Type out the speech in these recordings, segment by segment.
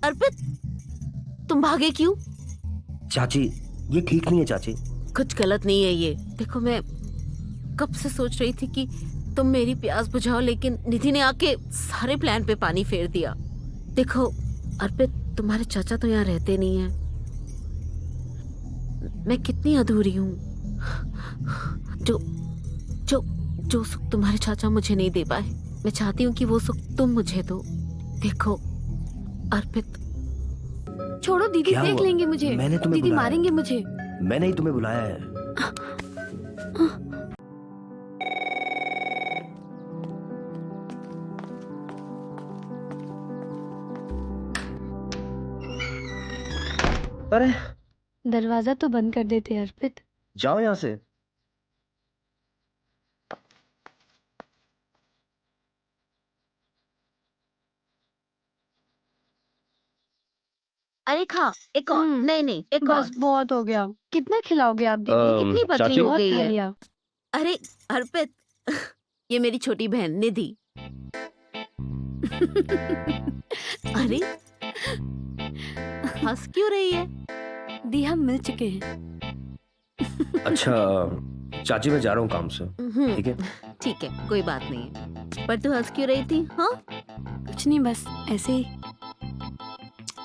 अर्पित, तुम भागे क्यों? चाची, ये ठीक नहीं है चाची। कुछ गलत नहीं है ये। देखो, मैं कब से सोच रही थी कि तुम मेरी प्यास बुझाओ, लेकिन निधि ने आके सारे प्लान पे पानी फेर दिया। देखो अर्पित, तुम्हारे चाचा तो यहाँ रहते नहीं हैं। मैं कितनी अधूरी हूँ। जो जो जो सुख तुम्हारे चाचा मुझे नहीं दे पाए, मैं चाहती हूँ कि वो सुख तुम मुझे दो। देखो अर्पित, छोड़ो दीदी, क्या देख हुआ? लेंगे मुझे। मैंने तुम्हें दीदी बुलाया मारेंगे है। मुझे। मैंने ही तुम्हें बुलाया है। अरे दरवाजा तो बंद कर देते अर्पित। जाओ यहाँ से। अरे खा, एक और। नहीं नहीं, एक और। बस बहुत हो गया। कितना खिलाओगे आप दीदी? कितनी पतली चाची? हो बहुत गई खा है। लिया। अरे अर्पित, ये मेरी छोटी बहन निधि। अरे हंस क्यों रही है? दी, हम मिल चुके हैं। अच्छा चाची, मैं जा रहा हूँ काम से। ठीक है? ठीक है, कोई बात नहीं है। पर तू हंस क्यों रही थी? हाँ, कुछ नहीं, बस ऐसे ही।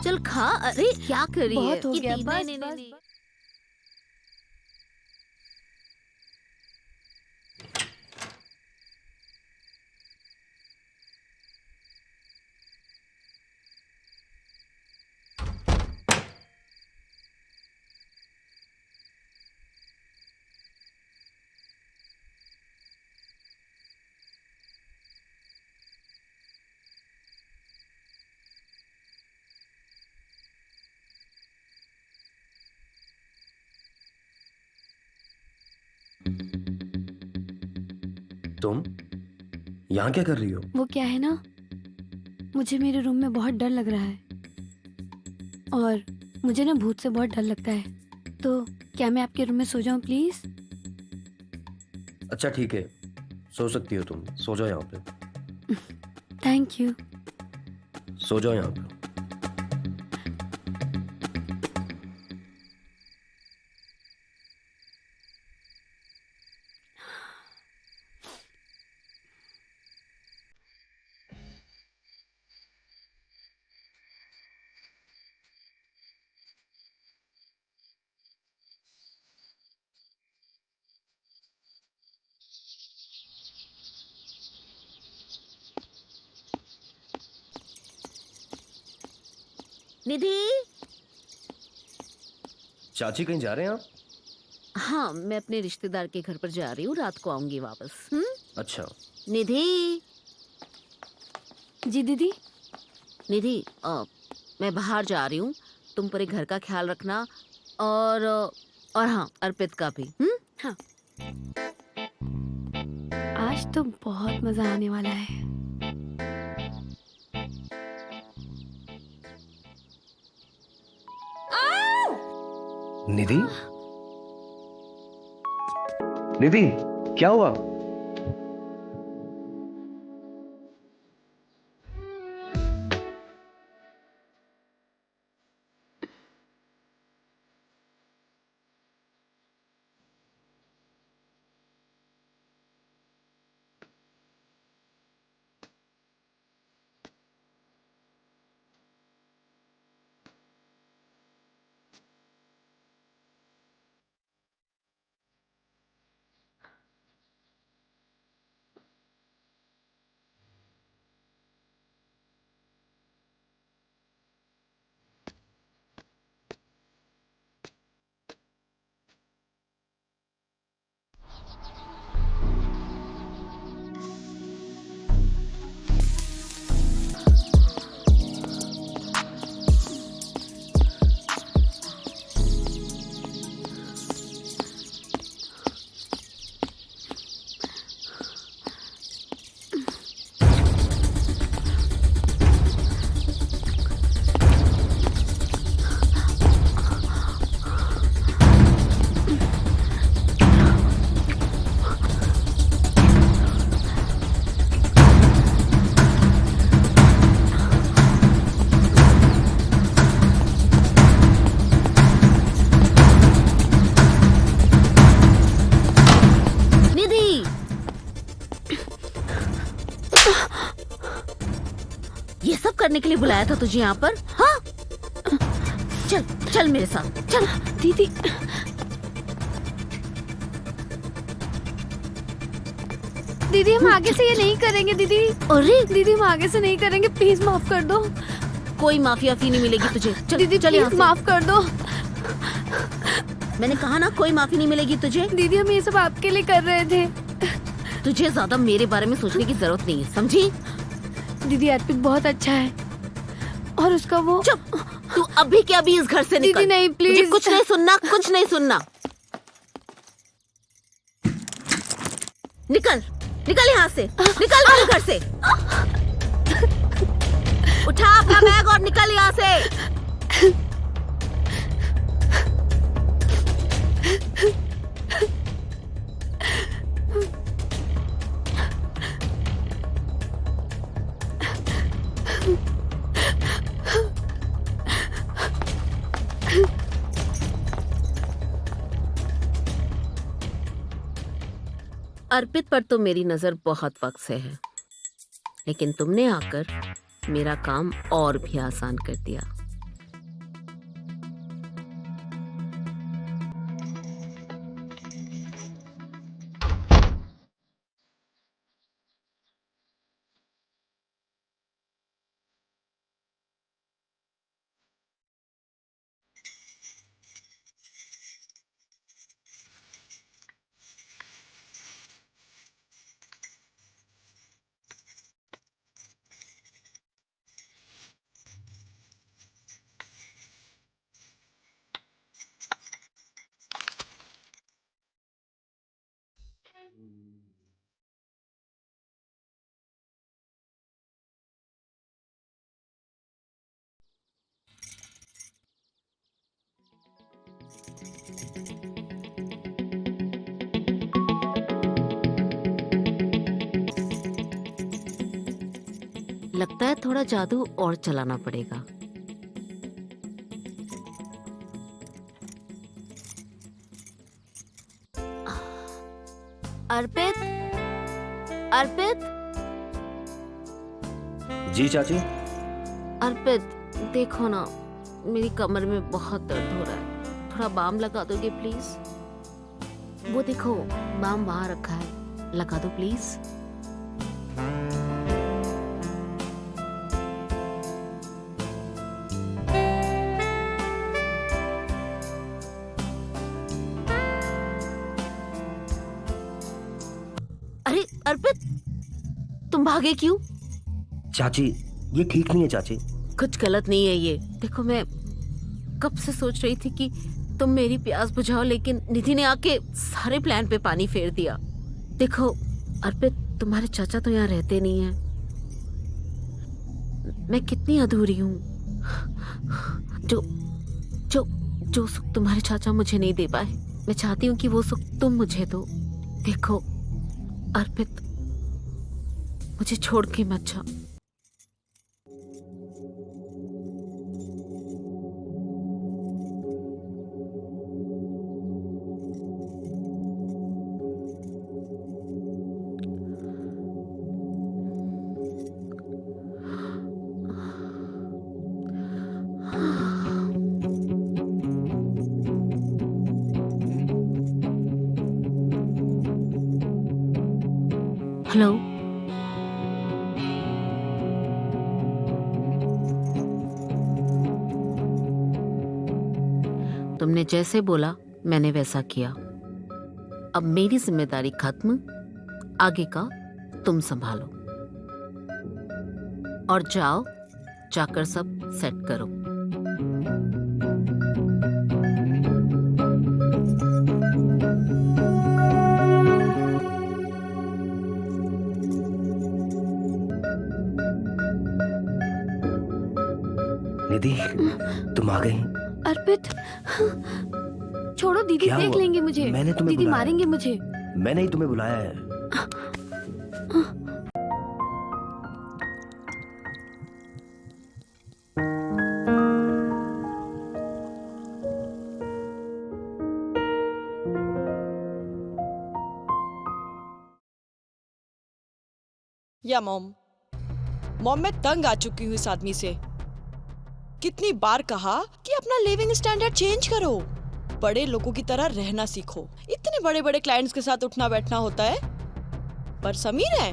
चल खा। अरे क्या कर रही है? बहुत हो गया, नहीं, बस नहीं, नहीं, बस नहीं। तुम यहाँ क्या कर रही हो? वो क्या है ना, मुझे मेरे रूम में बहुत डर लग रहा है। और मुझे ना भूत से बहुत डर लगता है। तो क्या मैं आपके रूम में सो जाऊं प्लीज? अच्छा ठीक है, सो सकती हो तुम। सो जाओ यहाँ पे। Thank you. सो जाओ यहाँ पे। निधि। चाची, कहीं जा रहे हैं आप? हाँ, मैं अपने रिश्तेदार के घर पर जा रही हूँ, रात को आऊंगी वापस। अच्छा। निधि। जी दीदी। निधि, मैं बाहर जा रही हूँ, तुम पूरे घर का ख्याल रखना। और हाँ, अर्पित का भी। हाँ, आज तो बहुत मजा आने वाला है। निधि? निधि, क्या हुआ? करने के लिए बुलाया था तुझे यहाँ पर? हाँ, चल चल मेरे साथ चल। दीदी, दीदी हम आगे से ये नहीं करेंगे दीदी। अरे दीदी हम आगे से नहीं करेंगे, प्लीज माफ कर दो। कोई माफी वाफी नहीं मिलेगी तुझे। चल दीदी चल यहाँ प्लीज से। माफ कर दो। मैंने कहा ना कोई माफी नहीं मिलेगी तुझे। दीदी हम ये सब आपके लिए कर रहे थे। तुझे ज्यादा मेरे बारे में सोचने की जरूरत नहीं है, समझी? दीदी अर्पित बहुत अच्छा है और उसका वो। चुप, तू अभी के अभी इस घर से निकल। दीदी नहीं, प्लीज। मुझे कुछ नहीं सुनना, कुछ नहीं सुनना। निकल निकल यहाँ से, निकल मेरे घर से। उठा अपना बैग और निकल यहाँ से। अर्पित पर तो मेरी नजर बहुत वक्त से है, लेकिन तुमने आकर मेरा काम और भी आसान कर दिया। लगता है थोड़ा जादू और चलाना पड़ेगा। अर्पित, अर्पित, जी चाची। अर्पित देखो ना, मेरी कमर में बहुत दर्द हो रहा है, थोड़ा बाम लगा दोगे प्लीज? वो देखो बाम वहां रखा है, लगा दो प्लीज। अरे अर्पित, तुम भागे क्यों? चाची ये ठीक नहीं है चाची। कुछ गलत नहीं है ये। देखो मैं कब से सोच रही थी कि तुम मेरी प्यास बुझाओ, लेकिन निधि ने आके सारे प्लान पे पानी फेर दिया। देखो अर्पित, तुम्हारे चाचा तो यहाँ रहते नहीं हैं। मैं कितनी अधूरी हूँ। जो जो जो सुख तुम्हारे चाचा मुझे नहीं दे पाए, मैं चाहती हूँ कि वो सुख तुम मुझे दो। देखो अर्पित, मुझे छोड़ के मत जाओ। हेलो, तुमने जैसे बोला मैंने वैसा किया। अब मेरी जिम्मेदारी खत्म, आगे का तुम संभालो। और जाओ, जाकर सब सेट करो। निधि तुम आ गई। अर्पित छोड़ो, दीदी क्या देख हुआ? लेंगे मुझे। मैंने तुम्हें दीदी बुलाया। मारेंगे मुझे। मैंने ही तुम्हें बुलाया है। Yeah, Mom. मॉम मैं तंग आ चुकी हूँ इस आदमी से। कितनी बार कहा कि अपना लिविंग स्टैंडर्ड चेंज करो, बड़े लोगों की तरह रहना सीखो। इतने बड़े बड़े क्लाइंट्स के साथ उठना बैठना होता है, पर समीर है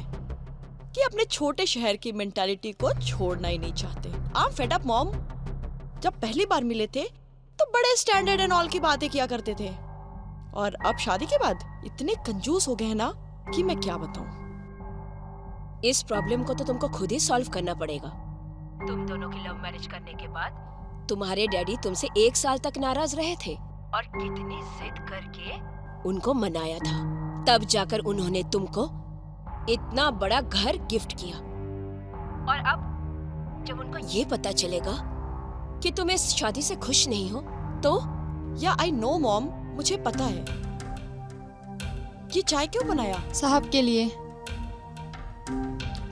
कि अपने छोटे शहर की मेंटालिटी को छोड़ना ही नहीं चाहते। I am fed up mom. जब पहली बार मिले थे तो बड़े स्टैंडर्ड एंड ऑल की बातें किया करते थे, और अब शादी के बाद इतने कंजूस हो गए हैं ना कि मैं क्या बताऊं। इस प्रॉब्लम को तो तुमको खुद ही सॉल्व करना पड़ेगा। तुम दोनों की लव मैरिज करने के बाद तुम्हारे डैडी तुमसे 1 साल तक नाराज रहे थे और कितनी जिद करके उनको मनाया था, तब जाकर उन्होंने तुमको इतना बड़ा घर गिफ्ट किया। और अब जब उनको ये पता चलेगा कि तुम इस शादी से खुश नहीं हो तो? या आई नो मॉम, मुझे पता है। ये चाय क्यों बनाया? साहब के लिए।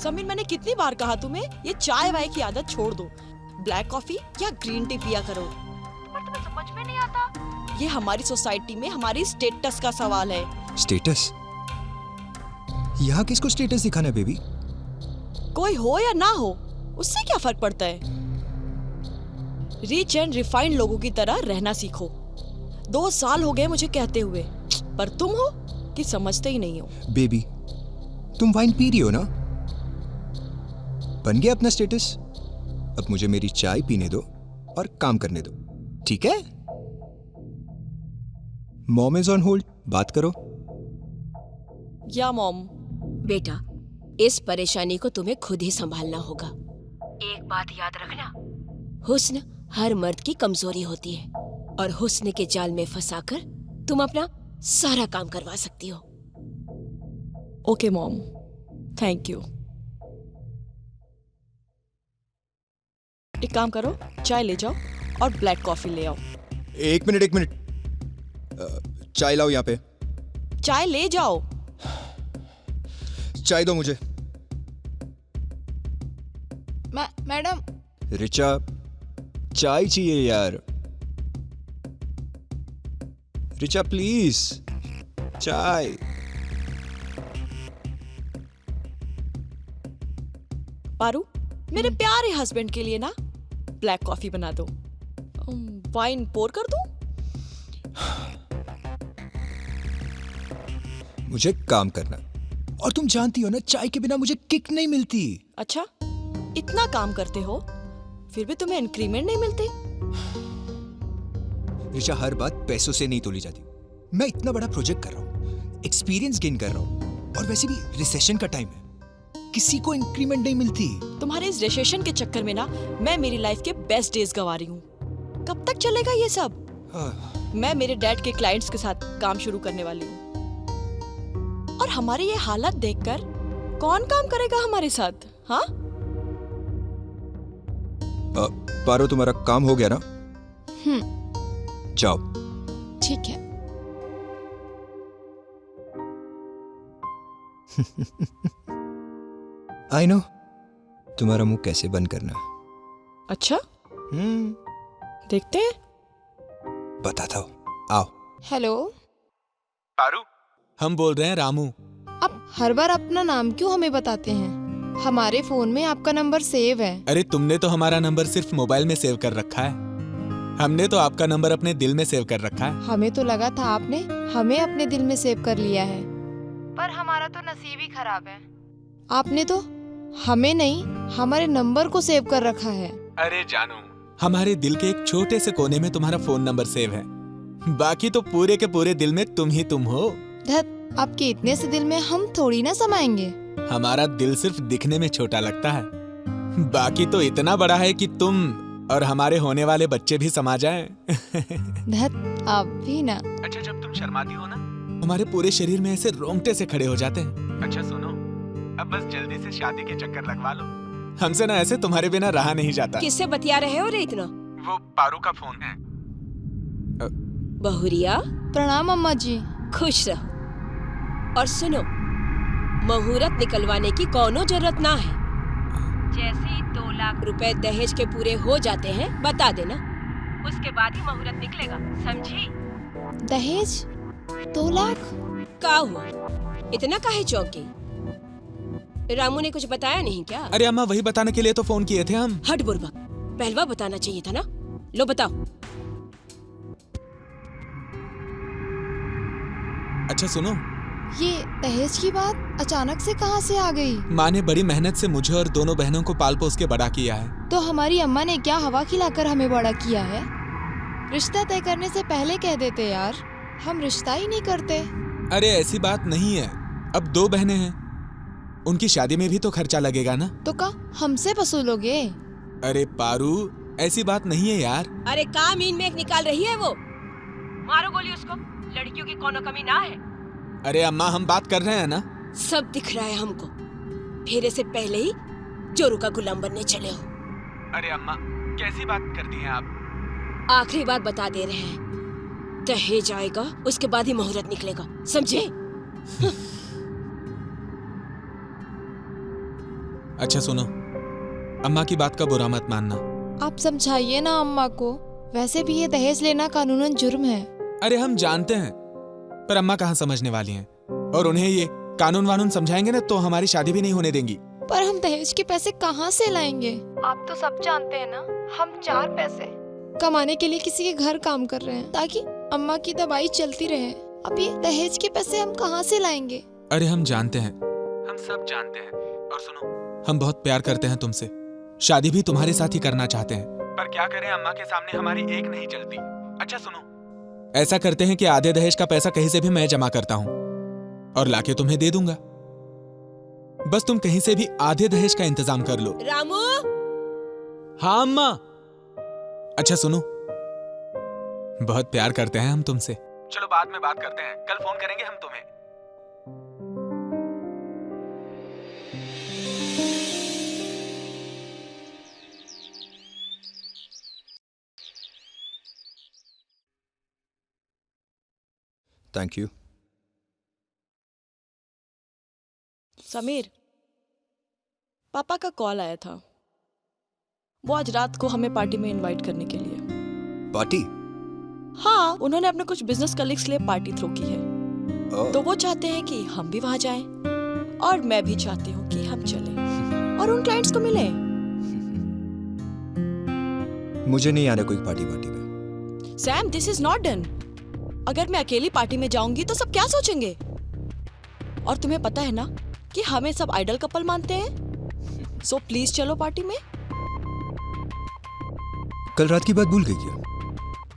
समीर मैंने कितनी बार कहा तुम्हें ये चाय वाय की आदत छोड़ दो, ब्लैक कॉफी या ग्रीन टी पिया करो, पर तुम्हें समझ में नहीं आता। ये हमारी सोसाइटी में हमारी स्टेटस का सवाल है। स्टेटस? यहाँ किसको स्टेटस दिखाना है बेबी? कोई हो या ना हो उससे क्या फर्क पड़ता है। रिच एंड रिफाइंड लोगों की तरह रहना सीखो। 2 साल हो गए मुझे कहते हुए, पर तुम हो कि समझते ही नहीं हो। बेबी तुम वाइन पी रही हो ना? बन गया अपना स्टेटस। अब मुझे मेरी चाय पीने दो और काम करने दो, ठीक है? मॉम इज ऑन होल्ड, बात करो। या मॉम? बेटा, इस परेशानी को तुम्हें खुद ही संभालना होगा। एक बात याद रखना, हुस्न हर मर्द की कमजोरी होती है और हुस्न के जाल में फंसाकर तुम अपना सारा काम करवा सकती हो। Okay mom, thank you. एक काम करो, चाय ले जाओ और ब्लैक कॉफी ले आओ। एक मिनट, चाय लाओ यहाँ पे। चाय ले जाओ। चाय दो मुझे। मैडम। रिचा चाय चाहिए यार। रिचा प्लीज चाय। पारू, मेरे प्यारे हस्बैंड के लिए ना ब्लैक कॉफी बना दो। वाइन पोर कर दूं? मुझे काम करना, और तुम जानती हो ना चाय के बिना मुझे किक नहीं मिलती। अच्छा, इतना काम करते हो फिर भी तुम्हें इंक्रीमेंट नहीं मिलते? रिचा हर बात पैसों से नहीं तोली जाती। मैं इतना बड़ा प्रोजेक्ट कर रहा हूँ, एक्सपीरियंस गेन कर रहा हूँ, और वैसे भी रिसेशन का टाइम है, किसी को इंक्रीमेंट नहीं मिलती। तुम्हारे इस रिसेशन के चक्कर में ना मैं मेरी लाइफ के बेस्ट डेज गंवा रही हूँ। कब तक चलेगा ये सब? मैं मेरे डैड के क्लाइंट्स के साथ काम शुरू करने वाली हूँ, और हमारी ये हालत देखकर कौन काम करेगा हमारे साथ? हाँ पारो, तुम्हारा काम हो गया ना? जाओ। ठीक है। आई नो तुम्हारा मुंह कैसे बंद करना। अच्छा, देखते हैं। बताता हूँ, आओ। हेलो पारू, हम बोल रहे हैं रामू। आप हर बार अपना नाम क्यों हमें बताते हैं? हमारे फोन में आपका नंबर सेव है। अरे तुमने तो हमारा नंबर सिर्फ मोबाइल में सेव कर रखा है, हमने तो आपका नंबर अपने दिल में सेव कर रखा है। हमें तो लगा था आपने हमें अपने दिल में सेव कर लिया है, पर हमारा तो नसीब ही खराब है। आपने तो हमें नहीं, हमारे नंबर को सेव कर रखा है। अरे जानू, हमारे दिल के एक छोटे से कोने में तुम्हारा फोन नंबर सेव है, बाकी तो पूरे के पूरे दिल में तुम ही तुम हो। धत, आपके इतने से दिल में हम थोड़ी ना समाएंगे। हमारा दिल सिर्फ दिखने में छोटा लगता है, बाकी तो इतना बड़ा है कि तुम और हमारे होने वाले बच्चे भी समा जाएं। धत, आप भी ना। अच्छा, जब तुम शर्माती हो ना, हमारे पूरे शरीर में ऐसे रोंगटे से खड़े हो जाते हैं। अच्छा सुनो, अब बस जल्दी से शादी के चक्कर लगवा लो, हमसे ना ऐसे तुम्हारे बिना रहा नहीं जाता। किससे बतिया रहे हो रे इतना? वो पारू का फोन है। बहुरिया, प्रणाम अम्मा जी। खुश रहो। और सुनो, मुहूर्त निकलवाने की कोनो जरूरत ना है। जैसे ही 2 लाख रुपए दहेज के पूरे हो जाते हैं बता देना, उसके बाद ही मुहूर्त निकलेगा, समझी? दहेज 2 लाख? का हुआ, इतना काहे चौंकी? रामू ने कुछ बताया नहीं क्या? अरे अम्मा वही बताने के लिए तो फोन किए थे हम। हट बुर्बक, पहलवा बताना चाहिए था ना। लो बताओ। अच्छा सुनो, ये दहेज की बात अचानक से कहाँ से आ गई? माँ ने बड़ी मेहनत से मुझे और दोनों बहनों को पाल पोस के बड़ा किया है। तो हमारी अम्मा ने क्या हवा खिलाकर हमें बड़ा किया है? रिश्ता तय करने से पहले कह देते यार, हम रिश्ता ही नहीं करते। अरे ऐसी बात नहीं है, अब 2 बहनें हैं, उनकी शादी में भी तो खर्चा लगेगा ना। तो का हमसे वसूलोगे? अरे पारू, ऐसी बात नहीं है यार। अरे काम इन में निकाल रही है वो। मारो गोली उसको, लड़कियों की कोनो कमी ना है। अरे अम्मा हम बात कर रहे हैं ना। सब दिख रहा है हमको, फेरे से पहले ही जोरू का गुलाम बनने चले हो। अरे अम्मा कैसी बात करती हैं आप? आखिरी बात बता दे रहे हैं, दहेज आएगा उसके बाद ही मुहूर्त निकलेगा, समझे? अच्छा सुनो, अम्मा की बात का बुरा मत मानना। आप समझाइए ना अम्मा को, वैसे भी ये दहेज लेना कानूनन जुर्म है। अरे हम जानते हैं, पर अम्मा कहाँ समझने वाली हैं, और उन्हें ये कानून वानून समझाएंगे ना तो हमारी शादी भी नहीं होने देंगी। पर हम दहेज के पैसे कहाँ से लाएंगे? आप तो सब जानते हैं ना, हम 4 पैसे कमाने के लिए किसी के घर काम कर रहे हैं ताकि अम्मा की दवाई चलती रहे। अब ये दहेज के पैसे हम कहाँ से लाएंगे? अरे हम जानते हैं, हम सब जानते हैं, और सुनो हम बहुत प्यार करते हैं तुमसे, शादी भी तुम्हारे साथ ही करना चाहते हैं, पर क्या करें अम्मा के सामने हमारी एक नहीं चलती। अच्छा सुनो, ऐसा करते हैं कि आधे दहेज का पैसा कहीं से भी मैं जमा करता हूँ और लाके तुम्हें दे दूंगा, बस तुम कहीं से भी आधे दहेज का इंतजाम कर लो। रामू, हाँ अम्मा। अच्छा सुनो, बहुत प्यार करते हैं हम तुमसे। चलो बाद में बात करते हैं, कल फोन करेंगे हम तुम्हें। Thank you. समीर, पापा का कॉल आया था, वो आज रात को हमें पार्टी में इनवाइट करने के लिए। पार्टी? हाँ, उन्होंने अपने कुछ बिजनेस कलीग्स के लिए पार्टी थ्रो की है, ओह, तो वो चाहते हैं कि हम भी वहां जाएं, और मैं भी चाहती हूँ कि हम चलें और उन क्लाइंट्स को मिलें। मुझे नहीं आना कोई पार्टी में। Sam, this is not done. अगर मैं अकेली पार्टी में जाऊंगी तो सब क्या सोचेंगे? और तुम्हें पता है ना कि हमें सब आइडल कपल मानते हैं, सो प्लीज चलो पार्टी में। कल रात की बात भूल गई क्या?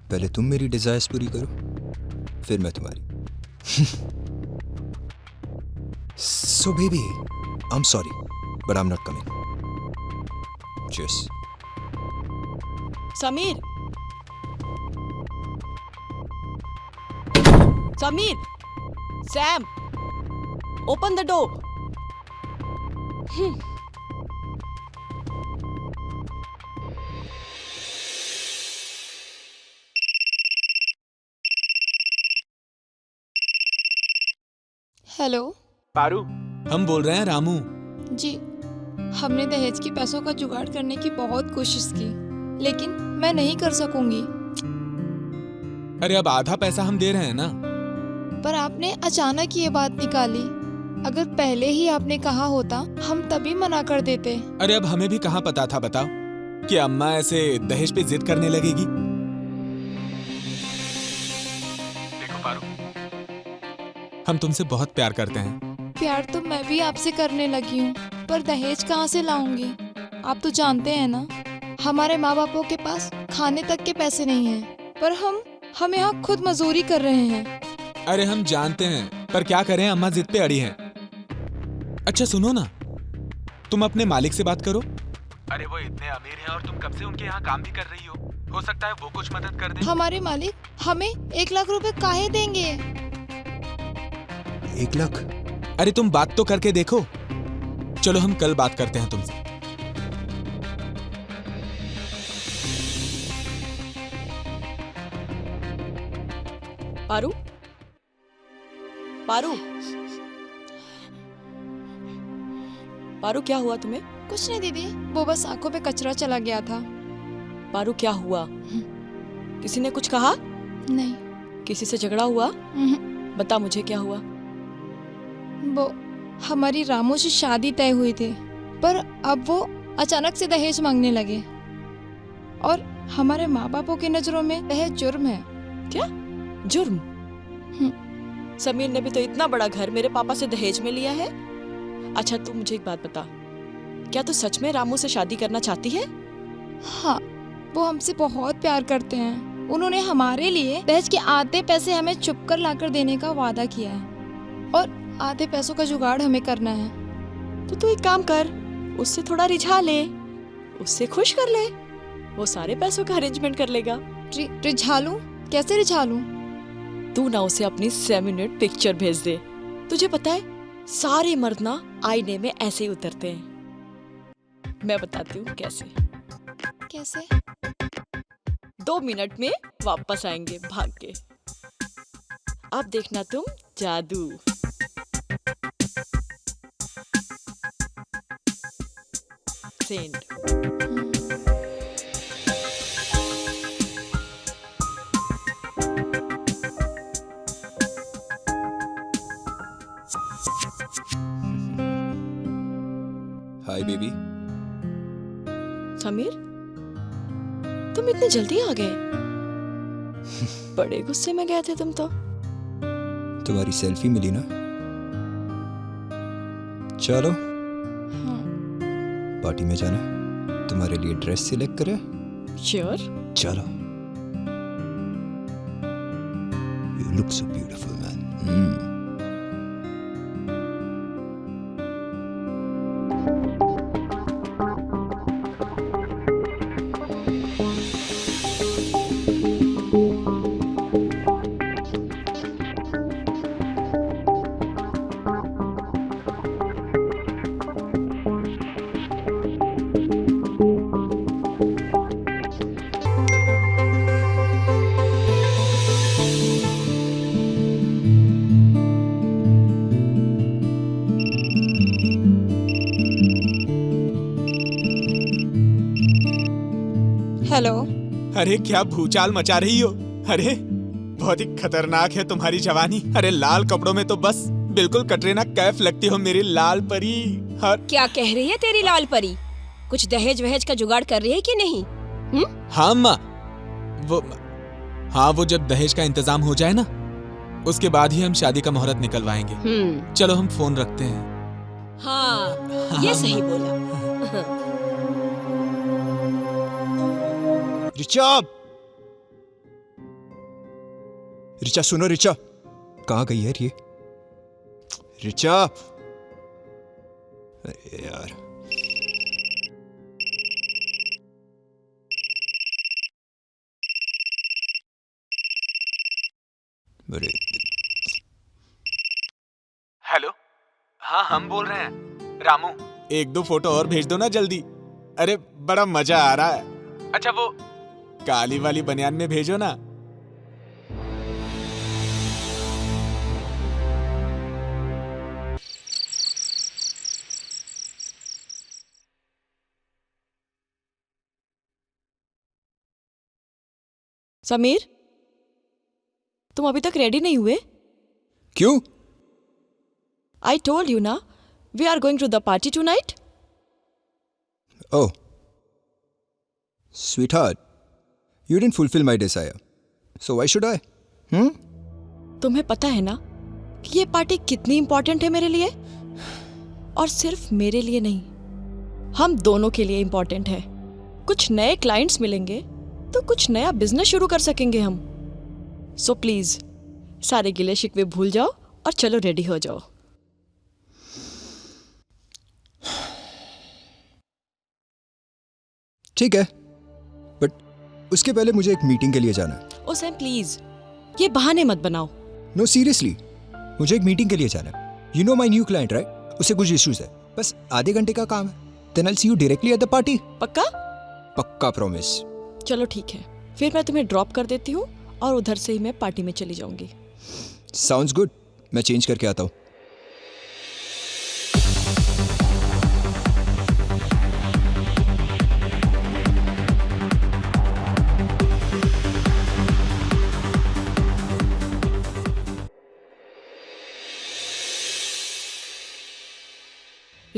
पहले तुम मेरी डिजायर्स पूरी करो, फिर मैं तुम्हारी। So baby, I am sorry but I am not coming. Cheers. Sameer, Sameer, Sam, open the door. Hello Paru, हम बोल रहे हैं रामू। जी, हमने दहेज के पैसों का जुगाड़ करने की बहुत कोशिश की, लेकिन मैं नहीं कर सकूंगी। अरे अब आधा पैसा हम दे रहे हैं ना। पर आपने अचानक ये बात निकाली, अगर पहले ही आपने कहा होता हम तभी मना कर देते। अरे अब हमें भी कहाँ पता था बताओ कि अम्मा ऐसे दहेज पे जिद करने लगेगी। देखो पारू, हम तुमसे बहुत प्यार करते हैं। प्यार तो मैं भी आपसे करने लगी हूँ, पर दहेज कहाँ से लाऊंगी? आप तो जानते हैं ना, हमारे माँ बापों के पास खाने तक के पैसे नहीं हैं, पर हम यहाँ खुद मजदूरी कर रहे हैं। अरे हम जानते हैं, पर क्या करें, अम्मा जिद पे अड़ी हैं। अच्छा सुनो ना, तुम अपने मालिक से बात करो। अरे वो इतने अमीर हैं और तुम कब से उनके यहाँ काम भी कर रही हो सकता है वो कुछ मदद कर दें। हमारे मालिक हमें 1 लाख रुपए काहे देंगे? 1 लाख? अरे तुम बात तो करके देखो। चलो हम कल बात करते हैं तुमसे। पारू, पारू, पारू, क्या हुआ तुम्हें? कुछ नहीं दीदी, वो बस आंखों पे कचरा चला गया था। पारू, क्या हुआ? किसी ने कुछ कहा? नहीं। किसी से झगड़ा हुआ? बता मुझे क्या हुआ? हमारी रामू से शादी तय हुई थी, पर अब वो अचानक से दहेज मांगने लगे और हमारे माँ बापों की नजरों में दहेज जुर्म है। जुर्म? समीर ने भी तो इतना बड़ा घर मेरे पापा से दहेज में लिया है। अच्छा तू मुझे एक बात बता, क्या तू सच में रामू से शादी करना चाहती है? हाँ, वो हमसे बहुत प्यार करते हैं। उन्होंने हमारे लिए दहेज के आधे पैसे हमें चुप कर लाकर देने का वादा किया है और आधे पैसों का जुगाड़ हमें करना है। तो तू एक काम कर, उससे थोड़ा रिझा ले, उससे खुश कर ले, वो सारे पैसों का अरेंजमेंट कर लेगा। रिझा लूं? कैसे रिझा लूं? तू ना उसे अपनी 7 मिनट पिक्चर भेज दे। तुझे पता है सारे मर्द ना आईने में ऐसे ही उतरते हैं। मैं बताती हूँ कैसे। कैसे? 2 मिनट में वापस आएंगे भाग के। अब देखना तुम जादू। सेंड। Hi baby. समीर, तुम इतने जल्दी आ गए? बड़े गुस्से में गए थे तुम तो। तुम्हारी सेल्फी मिली ना? चलो पार्टी में जाना है। तुम्हारे लिए ड्रेस सिलेक्ट करे। श्योर। चलो। You look so beautiful, man. Hello. अरे क्या भूचाल मचा रही हो? अरे बहुत ही खतरनाक है तुम्हारी जवानी। अरे लाल कपड़ों में तो बस बिल्कुल कटरीना कैफ लगती हो मेरी लाल परी। क्या कह रही है तेरी लाल परी? कुछ दहेज वहेज का जुगाड़ कर रही है कि नहीं? हाँ अम्मा, वो जब दहेज का इंतजाम हो जाए ना, उसके बाद ही हम शादी का मुहूर्त निकलवाएंगे। चलो हम फोन रखते हैं। हाँ, ये सही बोला। रिचा सुनो, रिचा कहाँ गई है ये? रिचा, अरे यार अरे हेलो, हाँ हम बोल रहे हैं। रामू, 1-2 फोटो और भेज दो ना जल्दी। अरे बड़ा मजा आ रहा है। अच्छा वो काली वाली बनियान में भेजो ना। समीर, तुम अभी तक रेडी नहीं हुए? क्यों? I told you ना, we are going to the party tonight. Oh, sweetheart, you didn't fulfill my desire, so why should I? तुम्हें पता है ना कि ये पार्टी कितनी इम्पोर्टेंट है मेरे लिए? और सिर्फ मेरे लिए नहीं, हम दोनों के लिए इम्पोर्टेंट है। कुछ नए क्लाइंट्स मिलेंगे तो कुछ नया बिजनेस शुरू कर सकेंगे हम। सो प्लीज सारे गिले शिकवे भूल जाओ और चलो रेडी हो जाओ। ठीक है, बट उसके पहले मुझे एक मीटिंग के लिए जाना है। ओ सैम प्लीज, ये बहाने मत बनाओ। नो सीरियसली, मुझे एक मीटिंग के लिए जाना है। You know my new client right? उससे कुछ इश्यूज है, बस आधे घंटे का काम है। Then I will see you directly at the party. पक्का? पक्का प्रॉमिस। चलो ठीक है, फिर मैं तुम्हें ड्रॉप कर देती हूँ और उधर से ही मैं पार्टी में चली जाऊंगी। साउंड्स गुड, मैं चेंज करके आता हूँ।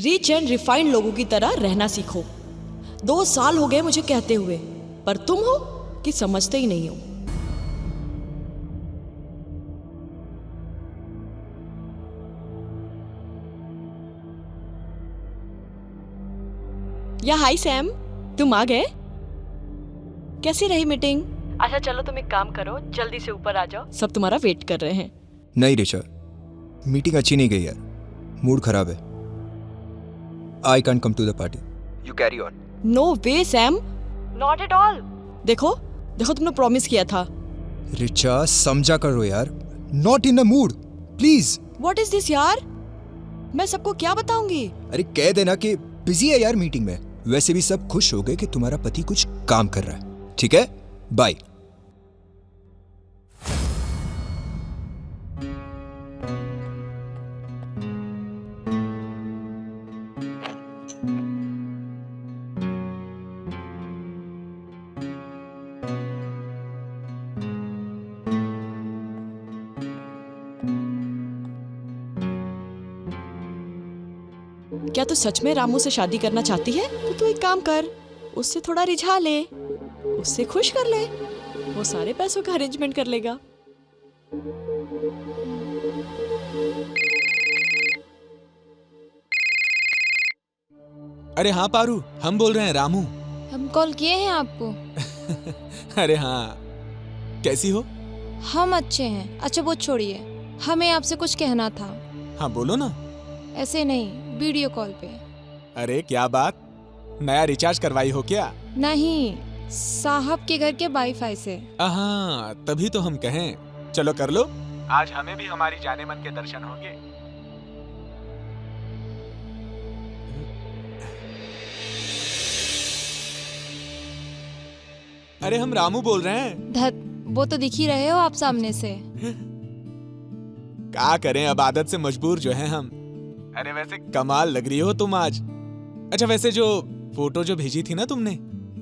रिच एंड रिफाइंड लोगों की तरह रहना सीखो। 2 साल हो गए मुझे कहते हुए, पर तुम हो कि समझते ही नहीं हो। या हाय सैम, तुम आ गए? कैसी रही मीटिंग? अच्छा चलो तुम एक काम करो, जल्दी से ऊपर आ जाओ, सब तुम्हारा वेट कर रहे हैं। नहीं ऋचा, मीटिंग अच्छी नहीं गई यार, मूड खराब है। I can't come to the party, you carry on. No way Sam, not at all. देखो देखो, तुमने प्रॉमिस किया था। ऋचा समझा करो यार, not in a mood please. What is this यार, मैं सबको क्या बताऊंगी? अरे कह देना कि बिजी है यार मीटिंग में। वैसे भी सब खुश हो गए कि तुम्हारा पति कुछ काम कर रहा है। ठीक है, बाय। क्या तू सच में रामू से शादी करना चाहती है? तो तू एक काम कर, उससे थोड़ा रिझा ले, उससे खुश कर ले, वो सारे पैसों का अरेंजमेंट कर लेगा। अरे हाँ पारू, हम बोल रहे हैं रामू। हम कॉल किए हैं आपको। अरे हाँ, कैसी हो? हम अच्छे हैं। अच्छा वो छोड़िए, हमें आपसे कुछ कहना था। हाँ बोलो ना। ऐसे नहीं, वीडियो कॉल पे। अरे क्या बात, नया रिचार्ज करवाई हो क्या? नहीं, साहब के घर के वाईफाई से। हाँ तभी तो हम कहें, चलो कर लो, आज हमें भी हमारी जाने मन के दर्शन होंगे। अरे हम रामू बोल रहे हैं। धत, वो तो दिख ही रहे हो आप सामने से। क्या करें, अब आदत से मजबूर जो हैं हम। अरे वैसे कमाल लग रही हो तुम आज। अच्छा वैसे जो फोटो जो भेजी थी ना तुमने,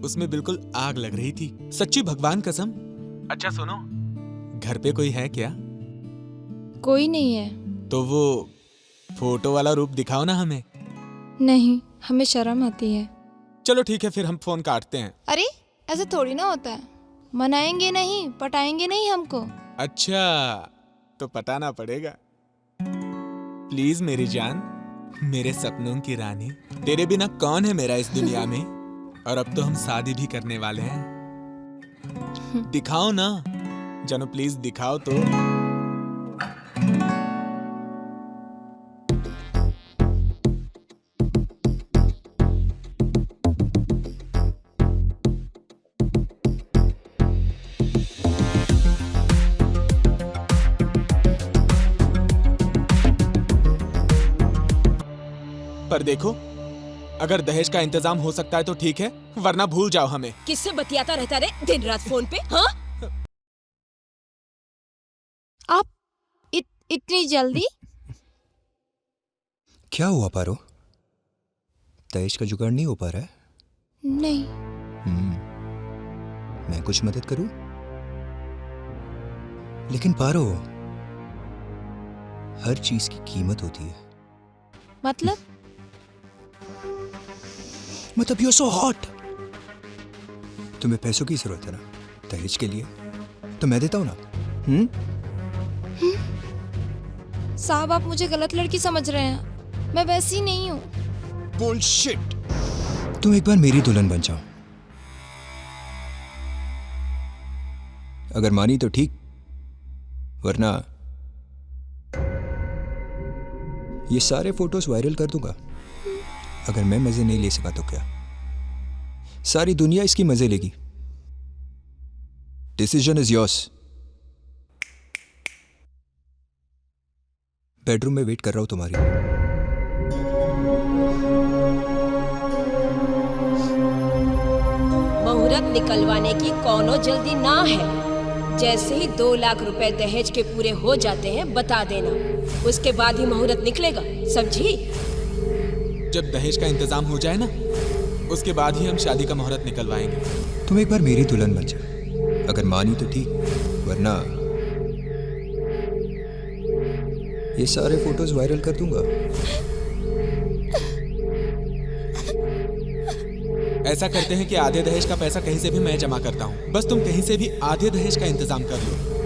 उसमें बिल्कुल आग लग रही थी, सच्ची भगवान कसम। अच्छा सुनो, घर पे कोई है क्या? कोई नहीं है। तो वो फोटो वाला रूप दिखाओ ना हमें। नहीं, हमें शर्म आती है। चलो ठीक है, फिर हम फोन काटते हैं। अरे ऐसे थोड़ी ना होता है, मनाएंगे नहीं, पटाएंगे नहीं हमको। अच्छा तो पटाना पड़ेगा। प्लीज मेरी जान, मेरे सपनों की रानी, तेरे बिना कौन है मेरा इस दुनिया में। और अब तो हम शादी भी करने वाले हैं। दिखाओ ना जानू, प्लीज दिखाओ तो। पर देखो, अगर दहेज का इंतजाम हो सकता है तो ठीक है, वरना भूल जाओ हमें। किससे बतियाता रहता रे दिन रात फोन पे? हाँ, आप इतनी जल्दी? क्या हुआ पारो, दहेज का जुगाड़ नहीं हो पा रहा है? नहीं। मैं कुछ मदद करूं? लेकिन पारो, हर चीज की कीमत होती है। मतलब यू आर सो हॉट। तुम्हें पैसों की जरूरत है ना दहेज के लिए, तो मैं देता हूं ना। साहब आप मुझे गलत लड़की समझ रहे हैं, मैं वैसी नहीं हूँ। बुलशिट। तुम एक बार मेरी दुल्हन बन जाओ, अगर मानी तो ठीक, वरना ये सारे फोटोज वायरल कर दूंगा। अगर मैं मजे नहीं ले सका तो क्या, सारी दुनिया इसकी मजे लेगी। Decision is yours. बेडरूम में वेट कर रहा हूं तुम्हारी। मुहूर्त निकलवाने की कोनो जल्दी ना है। जैसे ही 2 लाख रुपए दहेज के पूरे हो जाते हैं बता देना, उसके बाद ही मुहूर्त निकलेगा, समझी? जब दहेज का इंतजाम हो जाए ना, उसके बाद ही हम शादी का मुहूर्त निकलवाएंगे। तुम एक बार मेरी दुल्हन बन जाओ, अगर मानी तो ठीक, वरना ये सारे फोटोज वायरल कर दूंगा। ऐसा करते हैं कि आधे दहेज का पैसा कहीं से भी मैं जमा करता हूँ, बस तुम कहीं से भी आधे दहेज का इंतजाम कर लो।